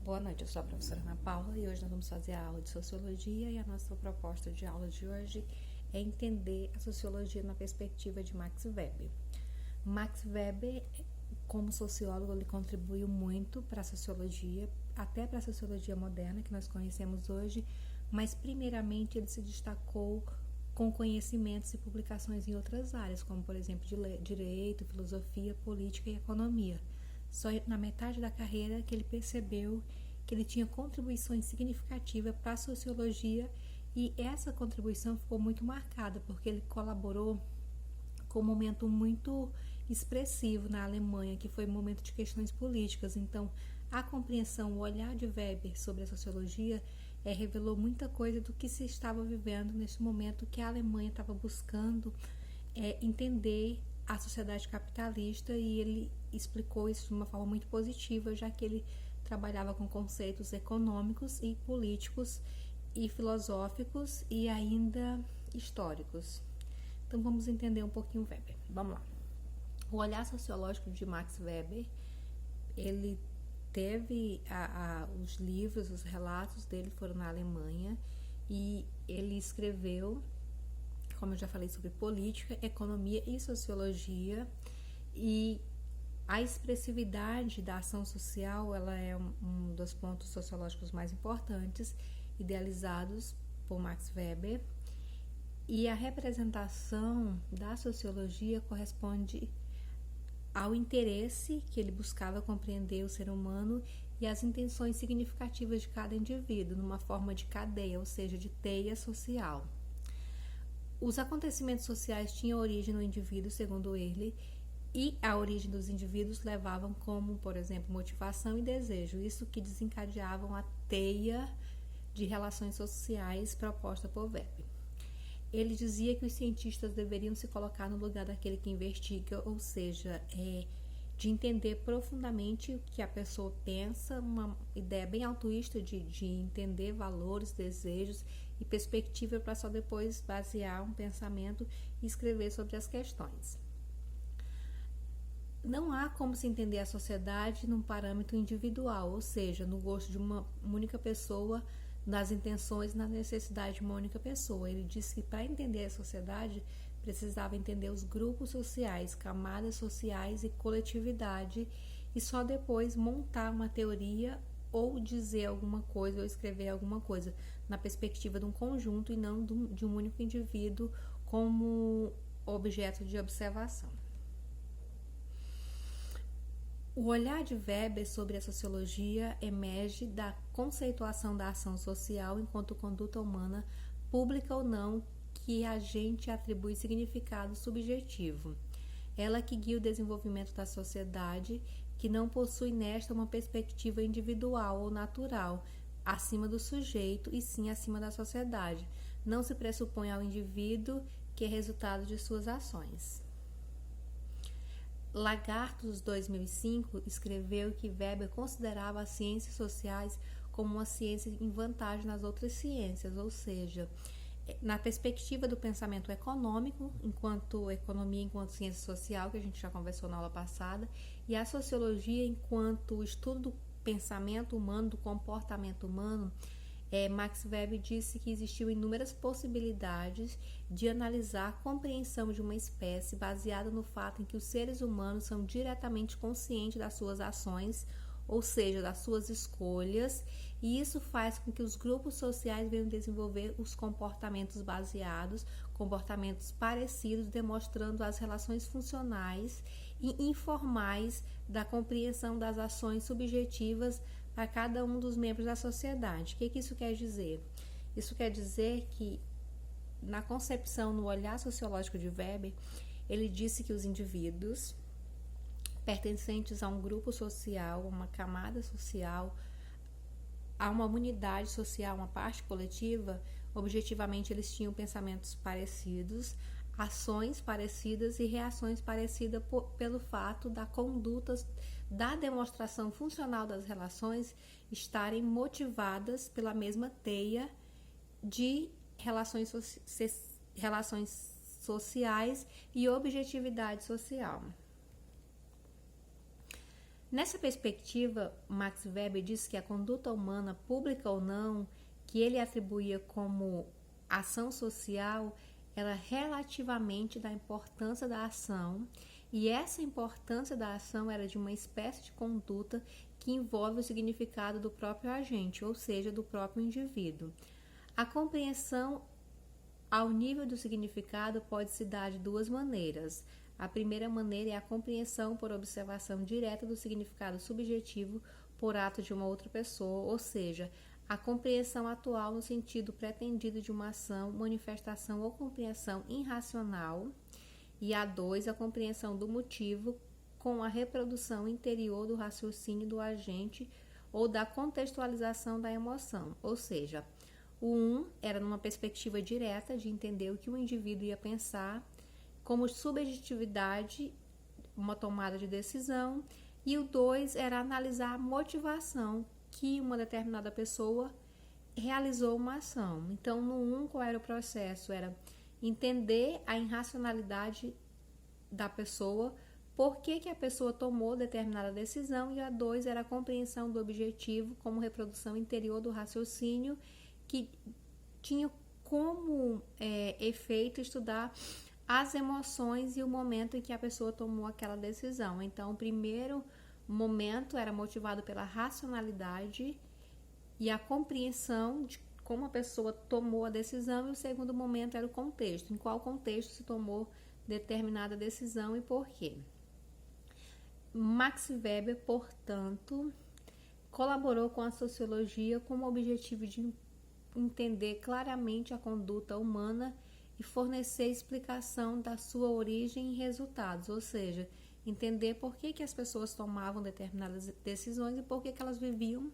Boa noite, eu sou a professora Ana Paula e hoje nós vamos fazer a aula de Sociologia e a nossa proposta de aula de hoje é entender a Sociologia na perspectiva de Max Weber. Max Weber, como sociólogo, ele contribuiu muito para a Sociologia, até para a Sociologia moderna que nós conhecemos hoje, mas primeiramente ele se destacou com conhecimentos e publicações em outras áreas, como por exemplo Direito, Filosofia, Política e Economia. Só na metade da carreira que ele percebeu que ele tinha contribuições significativas para a sociologia e essa contribuição ficou muito marcada porque ele colaborou com um momento muito expressivo na Alemanha, que foi um momento de questões políticas. Então, a compreensão, o olhar de Weber sobre a sociologia revelou muita coisa do que se estava vivendo nesse momento que a Alemanha estava buscando entender a sociedade capitalista, e ele explicou isso de uma forma muito positiva, já que ele trabalhava com conceitos econômicos e políticos e filosóficos e ainda históricos. Então vamos entender um pouquinho Weber. Vamos lá. O olhar sociológico de Max Weber, ele teve os livros, os relatos dele foram na Alemanha e ele escreveu, como eu já falei, sobre política, economia e sociologia, e a expressividade da ação social, ela é um dos pontos sociológicos mais importantes, idealizados por Max Weber, e a representação da sociologia corresponde ao interesse que ele buscava compreender o ser humano e as intenções significativas de cada indivíduo, numa forma de cadeia, ou seja, de teia social. Os acontecimentos sociais tinham origem no indivíduo, segundo ele, e a origem dos indivíduos levavam como, por exemplo, motivação e desejo, isso que desencadeavam a teia de relações sociais proposta por Weber. Ele dizia que os cientistas deveriam se colocar no lugar daquele que investiga, ou seja, de entender profundamente o que a pessoa pensa, uma ideia bem altruísta de entender valores, desejos e perspectiva para só depois basear um pensamento e escrever sobre as questões. Não há como se entender a sociedade num parâmetro individual, ou seja, no gosto de uma única pessoa, nas intenções e na necessidade de uma única pessoa. Ele disse que para entender a sociedade precisava entender os grupos sociais, camadas sociais e coletividade, e só depois montar uma teoria ou dizer alguma coisa ou escrever alguma coisa na perspectiva de um conjunto e não de um único indivíduo como objeto de observação. O olhar de Weber sobre a sociologia emerge da conceituação da ação social enquanto conduta humana, pública ou não, que a gente atribui significado subjetivo. Ela que guia o desenvolvimento da sociedade, que não possui nesta uma perspectiva individual ou natural, acima do sujeito e sim acima da sociedade. Não se pressupõe ao indivíduo, que é resultado de suas ações. Lagartos, 2005, escreveu que Weber considerava as ciências sociais como uma ciência em vantagem nas outras ciências, ou seja, na perspectiva do pensamento econômico, enquanto economia enquanto ciência social, que a gente já conversou na aula passada, e a sociologia enquanto estudo do pensamento humano, do comportamento humano. Max Weber disse que existiam inúmeras possibilidades de analisar a compreensão de uma espécie baseada no fato em que os seres humanos são diretamente conscientes das suas ações, ou seja, das suas escolhas, e isso faz com que os grupos sociais venham desenvolver os comportamentos baseados, comportamentos parecidos, demonstrando as relações funcionais e informais da compreensão das ações subjetivas para cada um dos membros da sociedade. O que isso quer dizer? Isso quer dizer que, na concepção, no olhar sociológico de Weber, ele disse que os indivíduos pertencentes a um grupo social, uma camada social, a uma unidade social, uma parte coletiva, objetivamente eles tinham pensamentos parecidos, ações parecidas e reações parecidas pelo fato da conduta, da demonstração funcional das relações estarem motivadas pela mesma teia de relações sociais e objetividade social. Nessa perspectiva, Max Weber diz que a conduta humana, pública ou não, que ele atribuía como ação social, era relativamente da importância da ação, e essa importância da ação era de uma espécie de conduta que envolve o significado do próprio agente, ou seja, do próprio indivíduo. A compreensão ao nível do significado pode se dar de duas maneiras. A primeira maneira é a compreensão por observação direta do significado subjetivo por ato de uma outra pessoa, ou seja, a compreensão atual no sentido pretendido de uma ação, manifestação ou compreensão irracional. E a dois, a compreensão do motivo com a reprodução interior do raciocínio do agente ou da contextualização da emoção, ou seja, o 1 era numa perspectiva direta de entender o que o indivíduo ia pensar como subjetividade, uma tomada de decisão, e o 2 era analisar a motivação que uma determinada pessoa realizou uma ação. Então, no 1, qual era o processo? Era entender a irracionalidade da pessoa, por que a pessoa tomou determinada decisão, e a 2 era a compreensão do objetivo como reprodução interior do raciocínio, que tinha como efeito estudar as emoções e o momento em que a pessoa tomou aquela decisão. Então, o primeiro momento era motivado pela racionalidade e a compreensão de como a pessoa tomou a decisão, e o segundo momento era o contexto, em qual contexto se tomou determinada decisão e por quê. Max Weber, portanto, colaborou com a sociologia com o objetivo de entender claramente a conduta humana e fornecer explicação da sua origem e resultados, ou seja, entender por que as pessoas tomavam determinadas decisões e por que elas viviam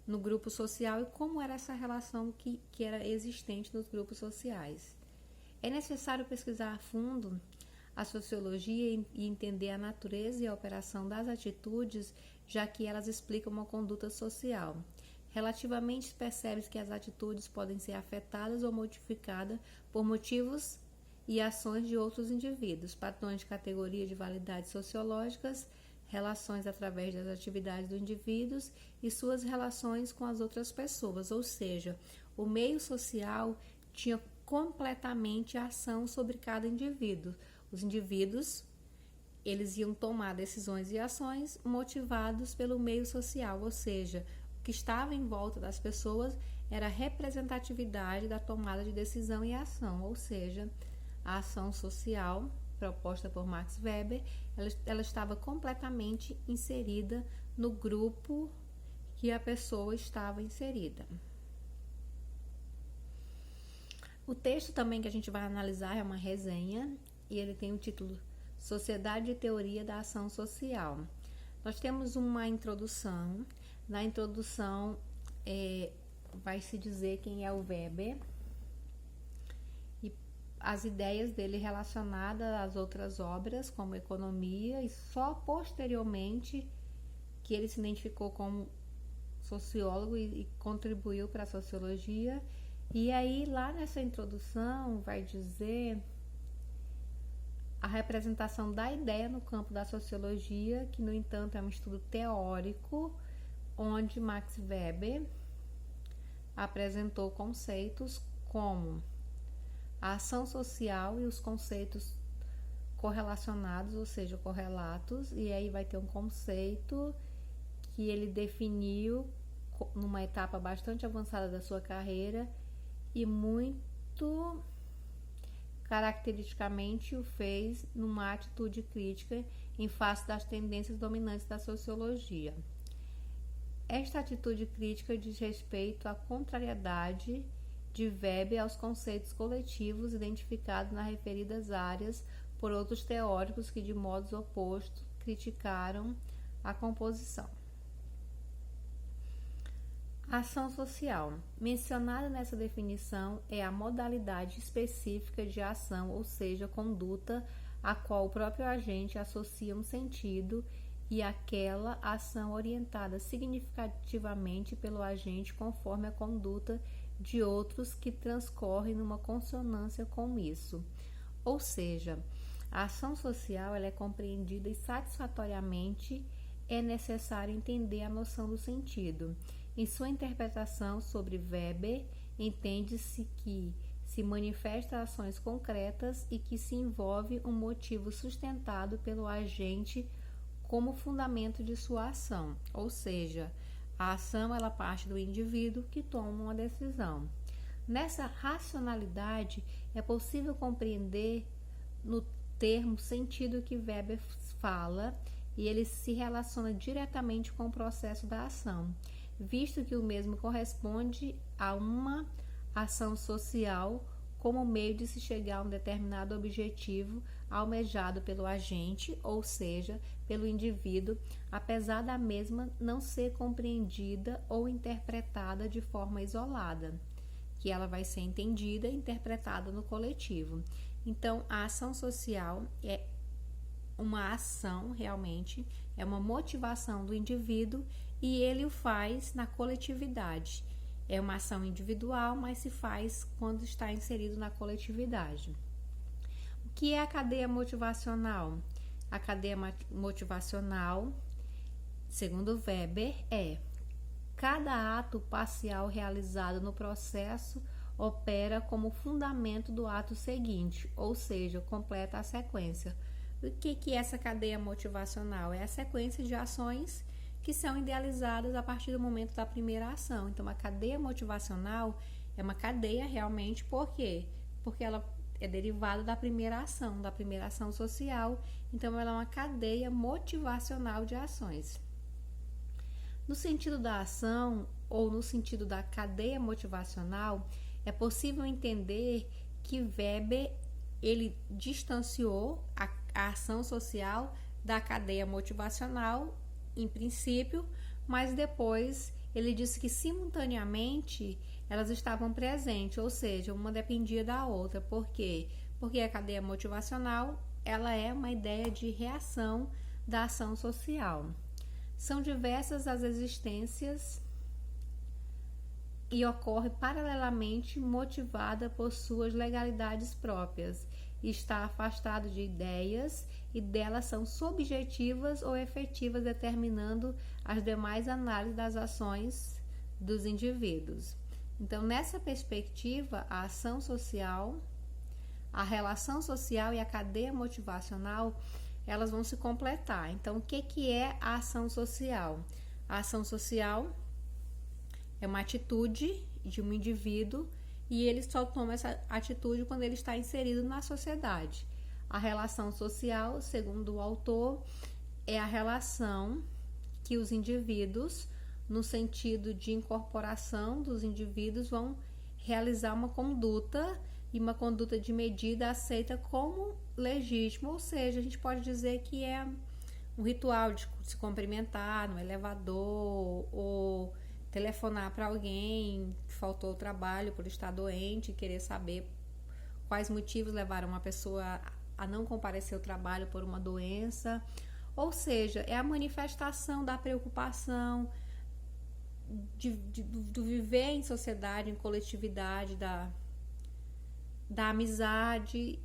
no grupo social e como era essa relação que era existente nos grupos sociais. É necessário pesquisar a fundo a sociologia e entender a natureza e a operação das atitudes, já que elas explicam uma conduta social. Relativamente, percebe-se que as atitudes podem ser afetadas ou modificadas por motivos e ações de outros indivíduos, padrões de categoria de validades sociológicas, relações através das atividades dos indivíduos e suas relações com as outras pessoas, ou seja, o meio social tinha completamente a ação sobre cada indivíduo. Os indivíduos, eles iam tomar decisões e ações motivados pelo meio social, ou seja, o que estava em volta das pessoas era a representatividade da tomada de decisão e ação, ou seja, a ação social proposta por Max Weber, ela estava completamente inserida no grupo que a pessoa estava inserida. O texto também que a gente vai analisar é uma resenha e ele tem o título Sociedade e Teoria da Ação Social. Nós temos uma introdução. Na introdução vai se dizer quem é o Weber e as ideias dele relacionadas às outras obras, como economia, e só posteriormente que ele se identificou como sociólogo e contribuiu para a sociologia. E aí, lá nessa introdução, vai dizer a representação da ideia no campo da sociologia, que, no entanto, é um estudo teórico, onde Max Weber apresentou conceitos como a ação social e os conceitos correlacionados, ou seja, correlatos, e aí vai ter um conceito que ele definiu numa etapa bastante avançada da sua carreira e muito caracteristicamente o fez numa atitude crítica em face das tendências dominantes da sociologia. Esta atitude crítica diz respeito à contrariedade de Weber aos conceitos coletivos identificados nas referidas áreas por outros teóricos que, de modos opostos, criticaram a composição. A ação social, mencionada nessa definição, é a modalidade específica de ação, ou seja, conduta, a qual o próprio agente associa um sentido e aquela ação orientada significativamente pelo agente conforme a conduta de outros que transcorrem numa consonância com isso. Ou seja, a ação social ela é compreendida satisfatoriamente é necessário entender a noção do sentido. Em sua interpretação sobre Weber, entende-se que se manifesta ações concretas e que se envolve um motivo sustentado pelo agente como fundamento de sua ação, ou seja, a ação ela parte do indivíduo que toma uma decisão. Nessa racionalidade é possível compreender no termo sentido que Weber fala e ele se relaciona diretamente com o processo da ação, visto que o mesmo corresponde a uma ação social como meio de se chegar a um determinado objetivo almejado pelo agente, ou seja, pelo indivíduo, apesar da mesma não ser compreendida ou interpretada de forma isolada, que ela vai ser entendida e interpretada no coletivo. Então, a ação social é uma ação, realmente, é uma motivação do indivíduo e ele o faz na coletividade. É uma ação individual, mas se faz quando está inserido na coletividade. O que é a cadeia motivacional? A cadeia motivacional, segundo Weber, é cada ato parcial realizado no processo opera como fundamento do ato seguinte, ou seja, completa a sequência. O que é essa cadeia motivacional? É a sequência de ações que são idealizadas a partir do momento da primeira ação. Então, a cadeia motivacional é uma cadeia realmente, por quê? Porque ela é derivada da primeira ação social. Então, ela é uma cadeia motivacional de ações. No sentido da ação ou no sentido da cadeia motivacional, é possível entender que Weber ele distanciou a ação social da cadeia motivacional em princípio, mas depois ele disse que simultaneamente elas estavam presentes, ou seja, uma dependia da outra. Por quê? Porque a cadeia motivacional ela é uma ideia de reação da ação social. São diversas as existências e ocorre paralelamente motivada por suas legalidades próprias. Está afastado de ideias e delas são subjetivas ou efetivas, determinando as demais análises das ações dos indivíduos. Então, nessa perspectiva, a ação social, a relação social e a cadeia motivacional, elas vão se completar. Então, o que é a ação social? A ação social é uma atitude de um indivíduo e ele só toma essa atitude quando ele está inserido na sociedade. A relação social, segundo o autor, é a relação que os indivíduos, no sentido de incorporação dos indivíduos, vão realizar uma conduta e uma conduta de medida aceita como legítima, ou seja, a gente pode dizer que é um ritual de se cumprimentar no elevador ou telefonar para alguém que faltou o trabalho por estar doente, querer saber quais motivos levaram uma pessoa a não comparecer ao trabalho por uma doença. Ou seja, é a manifestação da preocupação, do viver em sociedade, em coletividade, da amizade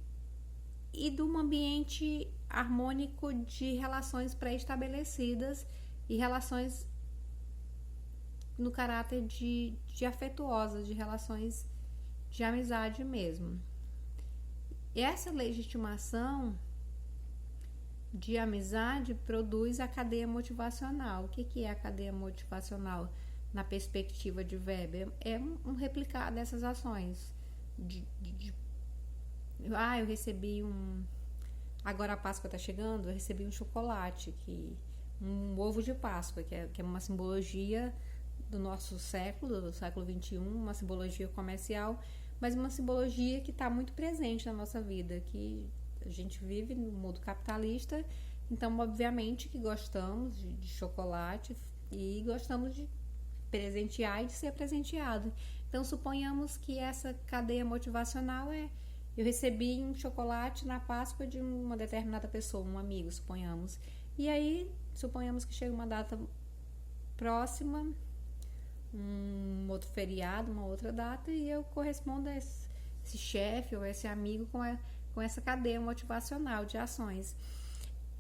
e de um ambiente harmônico de relações pré-estabelecidas e relações no caráter de afetuosas, de relações de amizade mesmo. Essa legitimação de amizade produz a cadeia motivacional. O que é a cadeia motivacional na perspectiva de Weber? É um replicar dessas ações. Eu recebi agora a Páscoa está chegando, eu recebi um chocolate, um ovo de Páscoa, que é uma simbologia do nosso século, do século XXI, uma simbologia comercial, mas uma simbologia que está muito presente na nossa vida, que a gente vive no mundo capitalista, então obviamente que gostamos de chocolate e gostamos de presentear e de ser presenteado. Então suponhamos que essa cadeia motivacional eu recebi um chocolate na Páscoa de uma determinada pessoa, um amigo, suponhamos. E aí, suponhamos que chega uma data próxima, um outro feriado, uma outra data, e eu correspondo a esse chefe ou esse amigo com essa cadeia motivacional de ações.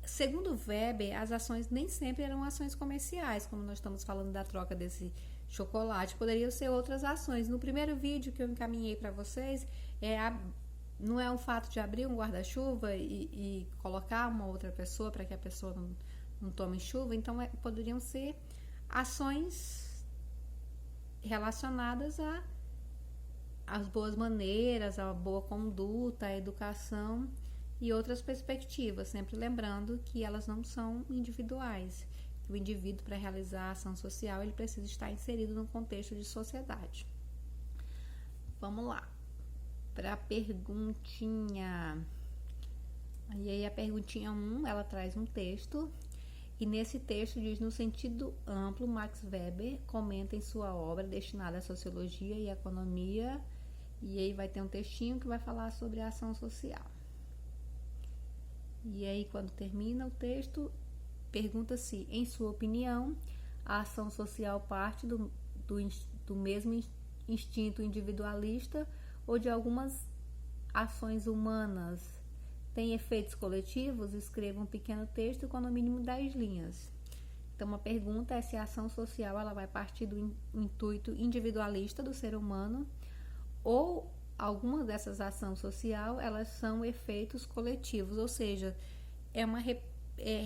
Segundo Weber, as ações nem sempre eram ações comerciais, como nós estamos falando da troca desse chocolate, poderiam ser outras ações. No primeiro vídeo que eu encaminhei para vocês, não é um fato de abrir um guarda-chuva e colocar uma outra pessoa para que a pessoa não tome chuva, então poderiam ser ações relacionadas às boas maneiras, à boa conduta, à educação e outras perspectivas, sempre lembrando que elas não são individuais. O indivíduo, para realizar a ação social, ele precisa estar inserido num contexto de sociedade. Vamos lá, para a perguntinha. E aí a perguntinha 1, ela traz um texto, e nesse texto diz: no sentido amplo, Max Weber comenta em sua obra destinada à sociologia e economia, e aí vai ter um textinho que vai falar sobre a ação social. E aí, quando termina o texto, pergunta-se, em sua opinião, a ação social parte do mesmo instinto individualista ou de algumas ações humanas? Tem efeitos coletivos? Escreva um pequeno texto com no mínimo 10 linhas. Então, uma pergunta é se a ação social ela vai partir do intuito individualista do ser humano ou algumas dessas ações sociais elas são efeitos coletivos, ou seja,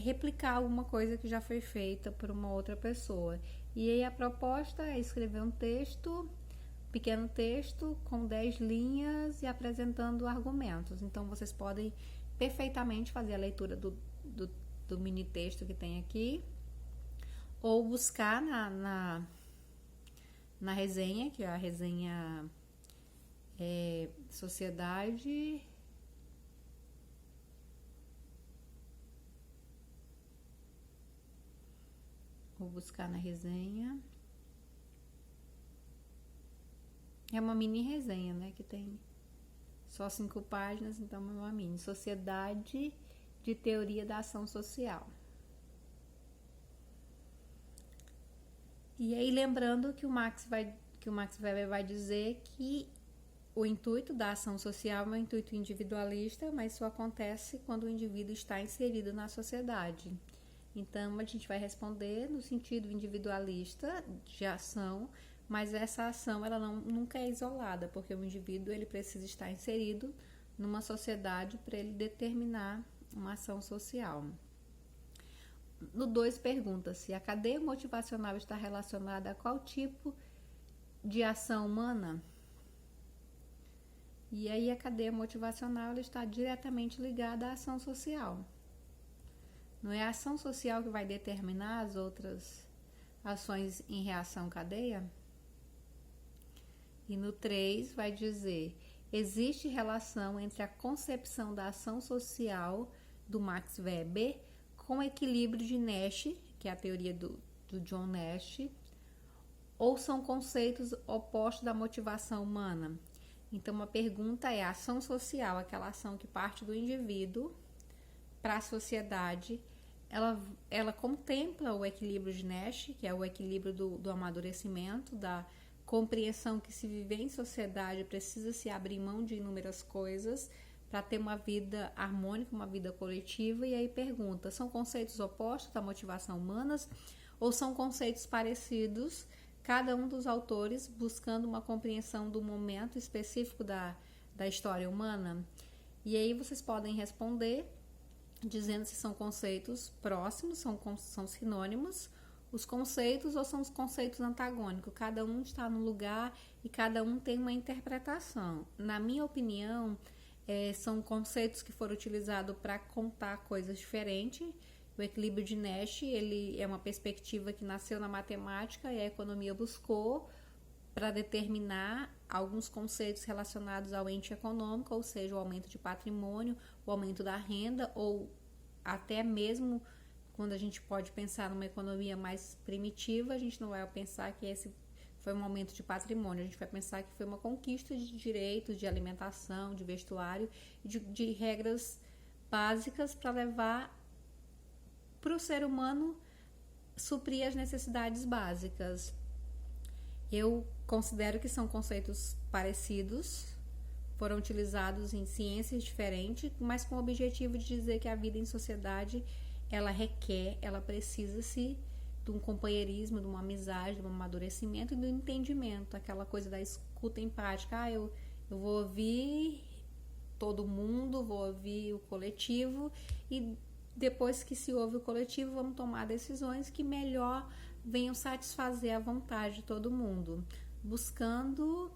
replicar alguma coisa que já foi feita por uma outra pessoa. E aí a proposta é escrever um texto, pequeno texto, com 10 linhas e apresentando argumentos. Então, vocês podem perfeitamente fazer a leitura do mini texto que tem aqui, ou buscar na resenha, que é a resenha Sociedade Vou buscar na resenha. É uma mini resenha, né? Que tem só 5 páginas, então é uma mini. Sociedade de Teoria da Ação Social. E aí, lembrando que o Max Weber vai dizer que o intuito da ação social é um intuito individualista, mas isso acontece quando o indivíduo está inserido na sociedade. Então, a gente vai responder no sentido individualista de ação, mas essa ação ela nunca é isolada, porque o indivíduo ele precisa estar inserido numa sociedade para ele determinar uma ação social. No 2 pergunta-se, a cadeia motivacional está relacionada a qual tipo de ação humana? E aí a cadeia motivacional ela está diretamente ligada à ação social. Não é a ação social que vai determinar as outras ações em reação cadeia? E no 3 vai dizer, existe relação entre a concepção da ação social do Max Weber com o equilíbrio de Nash, que é a teoria do John Nash, ou são conceitos opostos da motivação humana? Então, a pergunta é, a ação social, aquela ação que parte do indivíduo para a sociedade, ela contempla o equilíbrio de Nash, que é o equilíbrio do amadurecimento, da compreensão que se viver em sociedade precisa se abrir mão de inúmeras coisas para ter uma vida harmônica, uma vida coletiva. E aí pergunta, são conceitos opostos da motivação humana ou são conceitos parecidos, cada um dos autores buscando uma compreensão do momento específico da história humana? E aí vocês podem responder dizendo se são conceitos próximos, são sinônimos, os conceitos, ou são os conceitos antagônicos. Cada um está no lugar e cada um tem uma interpretação. Na minha opinião, são conceitos que foram utilizados para contar coisas diferentes. O equilíbrio de Nash ele é uma perspectiva que nasceu na matemática e a economia buscou para determinar alguns conceitos relacionados ao ente econômico, ou seja, o aumento de patrimônio, o aumento da renda, ou até mesmo quando a gente pode pensar numa economia mais primitiva, a gente não vai pensar que esse foi um aumento de patrimônio, a gente vai pensar que foi uma conquista de direitos, de alimentação, de vestuário, de regras básicas para levar para o ser humano suprir as necessidades básicas. Eu considero que são conceitos parecidos, foram utilizados em ciências diferentes, mas com o objetivo de dizer que a vida em sociedade ela precisa-se de um companheirismo, de uma amizade, de um amadurecimento e do entendimento, aquela coisa da escuta empática. Eu vou ouvir todo mundo, vou ouvir o coletivo, e depois que se ouve o coletivo, vamos tomar decisões que melhor venham satisfazer a vontade de todo mundo, buscando.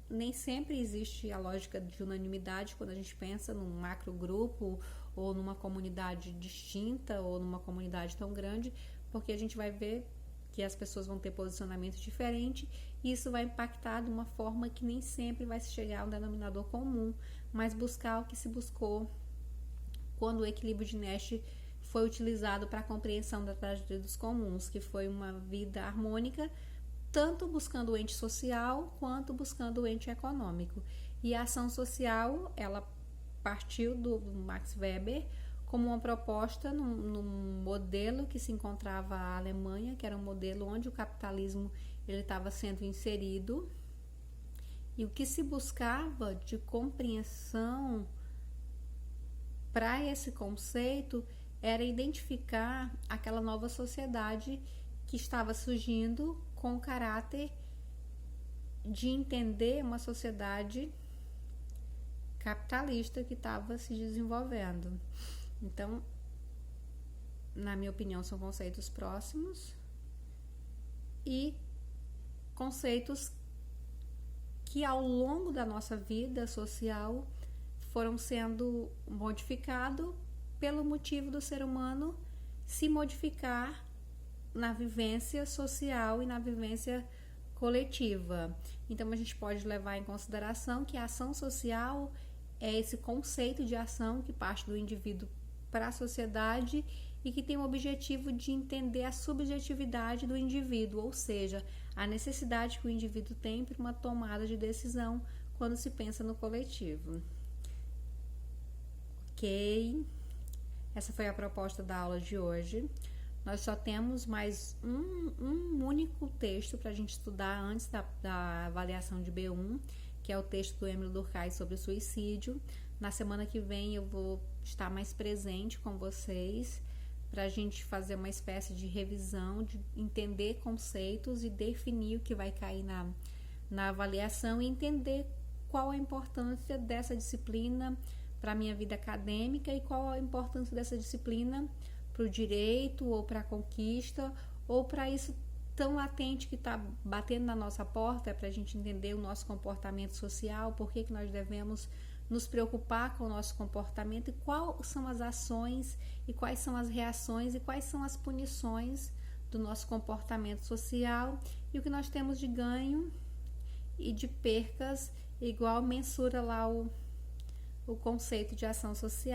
Nem sempre existe a lógica de unanimidade quando a gente pensa num macro grupo ou numa comunidade distinta ou numa comunidade tão grande, porque a gente vai ver que as pessoas vão ter posicionamentos diferentes e isso vai impactar de uma forma que nem sempre vai se chegar a um denominador comum, mas buscar o que se buscou quando o equilíbrio de Nash foi utilizado para a compreensão da tragédia dos comuns, que foi uma vida harmônica, tanto buscando o ente social quanto buscando o ente econômico. E a ação social, ela partiu do Max Weber como uma proposta num modelo que se encontrava a Alemanha, que era um modelo onde o capitalismo ele estava sendo inserido, e o que se buscava de compreensão para esse conceito era identificar aquela nova sociedade que estava surgindo com o caráter de entender uma sociedade capitalista que estava se desenvolvendo. Então, na minha opinião, são conceitos próximos e conceitos que ao longo da nossa vida social foram sendo modificados pelo motivo do ser humano se modificar na vivência social e na vivência coletiva. Então a gente pode levar em consideração que a ação social é esse conceito de ação que parte do indivíduo para a sociedade e que tem o objetivo de entender a subjetividade do indivíduo, ou seja, a necessidade que o indivíduo tem para uma tomada de decisão quando se pensa no coletivo. Ok, essa foi a proposta da aula de hoje. Nós só temos mais um único texto para a gente estudar antes da avaliação de B1, que é o texto do Émile Durkheim sobre o suicídio. Na semana que vem eu vou estar mais presente com vocês para a gente fazer uma espécie de revisão, de entender conceitos e definir o que vai cair na avaliação e entender qual a importância dessa disciplina para a minha vida acadêmica e qual a importância dessa disciplina para o direito ou para a conquista ou para isso tão latente que está batendo na nossa porta, para a gente entender o nosso comportamento social, por que nós devemos nos preocupar com o nosso comportamento e quais são as ações e quais são as reações e quais são as punições do nosso comportamento social e o que nós temos de ganho e de percas, igual mensura lá o conceito de ação social.